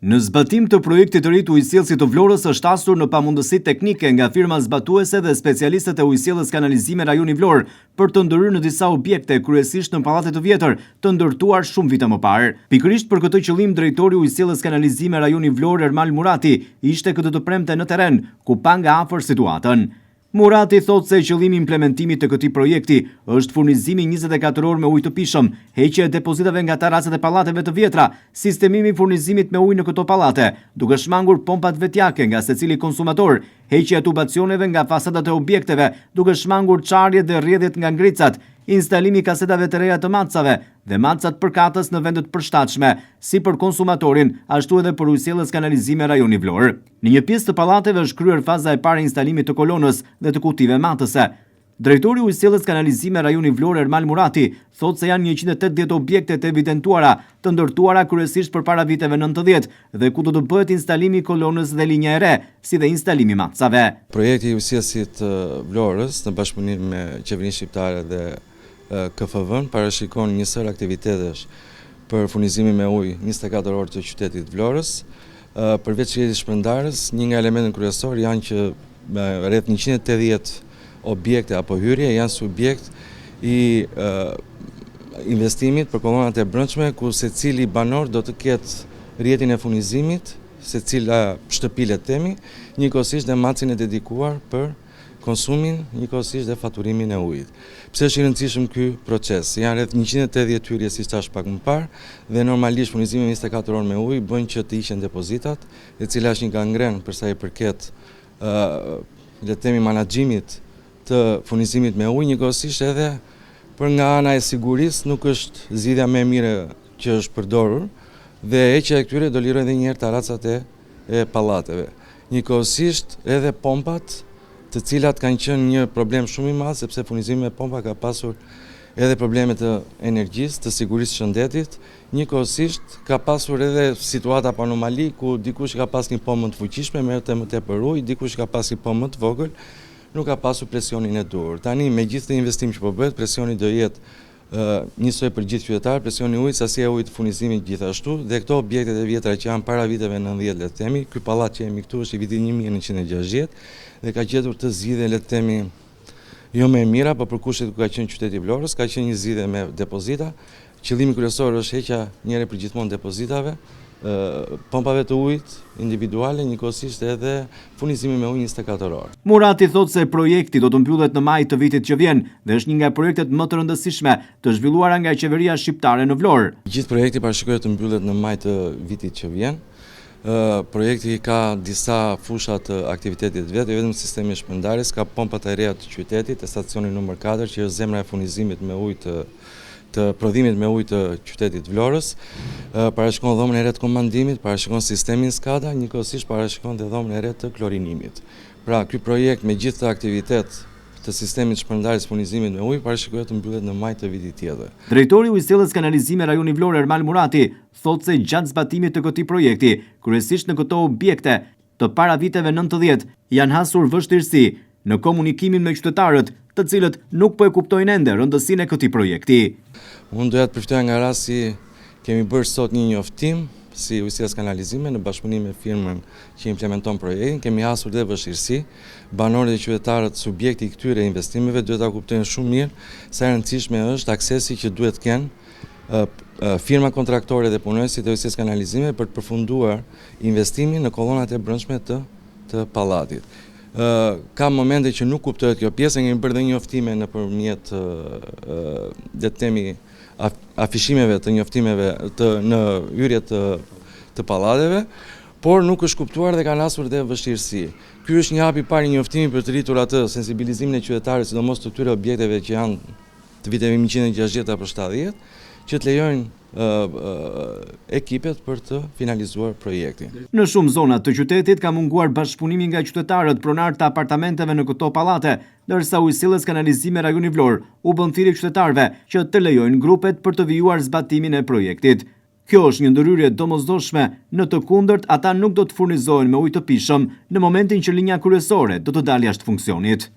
Në zbatim të projektit të ri të ujësjellësit të Vlorës është hasur në pamundësi teknike nga firma zbatuese dhe specialistët e ujësjelljes kanalizime rajoni Vlorë për të ndërhyrë në disa objekte, kryesisht në pallatet të vjetër, të ndërtuar shumë vite më parë. Pikërisht për këtë qëllim, drejtori i ujësjelljes kanalizime rajoni Vlorë, Ermal Murati, ishte këtë të premte në terren, ku pa nga afër situatën. Murati thot se qëllimi i implementimit të këtij projekti është furnizimi 24 orë me ujë të pishëm, heqja e depozitave nga terrasat e pallateve të vjetra, sistemimi i furnizimit me ujë në këto pallate, duke shmangur pompat vetjake nga secili konsumator, heqja e tubacioneve nga fasadat e objekteve, duke shmangur çarjet dhe rrjedhjet nga ngricat, instalimi i kasetave të reja të macave dhe macat përkatës në vendet përshtatshme, si për konsumatorin, ashtu edhe për ujësjelljes kanalizime rajoni Vlorë. Në një pjesë të pallateve është kryer faza e parë e instalimit të kolonës dhe të kutive matëse. Drejtori i ujësjelljes kanalizime rajoni Vlorë, Ermal Murati, thotë se janë 180 objekte të evidentuara, të ndërtuara kryesisht përpara viteve 90 dhe ku do të bëhet instalimi i kolonës dhe linja e re, si dhe instalimi i macave. Projekti i ujësjellësit Vlorës në bashkëpunim me qeverinë shqiptare dhe KFV-n parashikon një sër aktivitetesh për furnizimin me ujë 24 orë të qytetit Vlorës. Përveç rrjetit shpërndarës, një nga elementet kryesor janë që rreth 180 objekte apo hyrje janë subjekt i investimit për kolonat e brendshme, ku secili banor do të ketë rrjetin e furnizimit, secila shtëpi le të themi, njëkohësisht dhe macin e dedikuar për konsumin, njëkohësisht dhe faturimin e ujit. Pse është i rëndësishëm ky proces? Janë rreth 180 hyrje, siç thash pak më parë, dhe normalisht furnizimi 24 orë me ujë bën që të hiqen depozitat, e cila është një gangren për sa i përket le të themi menaxhimit të furnizimit me ujë, njëkohësisht edhe për nga ana e sigurisë nuk është zgjidhja më e mirë që është përdorur, dhe heqja e këtyre do lirojë edhe një herë terracat e pallateve. Njëkohësisht edhe pompat, të cilat kanë qenë një problem shumë i madh, sepse furnizimi me pompa ka pasur edhe probleme të energjisë, të sigurisë së shëndetit, njëkohësisht ka pasur edhe situata pa anomali ku dikush ka pas një pompë të fuqishme, merrte më tepër ujë, dikush ka pas një pompë më të vogël, nuk ka pasur presionin e duhur. Tani me gjithë investim që po bëhet, presioni do jetë njësoj për gjithë qytetarët, presioni i ujit, sasia e ujit të furnizimit gjithashtu, dhe këto objektet e vjetra që janë para viteve 90 le të themi, ky pallat që jemi këtu është i vitit 1960 dhe ka gjetur të zgjidhje le të themi jo më e mira, por për kushtet ku ka qenë qyteti i Vlorës, ka qenë një zgjidhje me depozita. Qëllimi kryesor është heqja një herë për gjithmonë depozitave, pompave të ujit individuale, njëkohësisht edhe furnizimi me ujë 24 orë. Murati thotë se projekti do të mbyllet në maj të vitit që vjen dhe është një nga projektet më të rëndësishme të zhvilluara nga qeveria shqiptare në Vlorë. Gjithë projekti parashikohet të mbyllet në maj të vitit që vjen. Projekti ka disa fusha të aktivitetit vetë, vetëm sistemi i shpërndarjes, ka pompat e reja të qytetit, stacioni numër 4 që është zemra e furnizimit me ujë të prodhimit me ujë të qytetit Vlorës, parashikon dhomën e re të komandimit, parashikon sistemin SCADA, njëkohësisht parashikon dhe dhomën e re të klorinimit. Pra, ky projekt me gjithë të aktivitet të sistemit shpërndarjes furnizimit me ujë parashikohet të mbyllet në maj të vitit tjetër. Drejtori i ujësjelljes kanalizime rajoni Vlorë, Ermal Murati, thotë se gjatë zbatimit të këtij projekti, kryesisht në këto objekte të para viteve 90, janë hasur vështirësi në komunikimin me qytetarët, të cilët nuk po e kuptojnë ende rëndësinë e këtij projekti. Unë doja të përfitoja nga rasti kemi bërë sot një njoftim si ujësjellës kanalizime në bashkëpunim me firmën që implementon projektin, kemi hasur dhe vështirësi. Banorët dhe qytetarët subjekti i këtyre investimeve duhet ta kuptojnë shumë mirë sa e rëndësishme është aksesi që duhet të kenë firma kontraktore dhe punonësit e ujësjellës kanalizime për të përfunduar investimin në kolonat e brendshme të pallatit. Ka momente që nuk kuptohet kjo pjesë, kemi bërë dhe njoftime nëpërmjet le të themi afishimeve të njoftimeve në hyrje të pallateve, por nuk është kuptuar dhe kanë hasur dhe vështirësi. Ky është një hap i parë i njoftimit për të rritur atë sensibilizimin e qytetarëve, sidomos të këtyre objekteve që janë të viteve 160 apo 70, që të lejojnë ekipet për të finalizuar projektin. Në shumë zona të qytetit ka munguar bashkëpunimi nga qytetarët pronar të apartamenteve në këto pallate, ndërsa ujësjellës kanalizime rajoni Vlorë u bën thirrje qytetarëve që të lejojnë grupet për të vijuar zbatimin e projektit. Kjo është një ndërhyrje domosdoshme, në të kundërt ata nuk do të furnizohen me ujë të pishëm në momentin që linja kryesore do të dalë jashtë funksionit.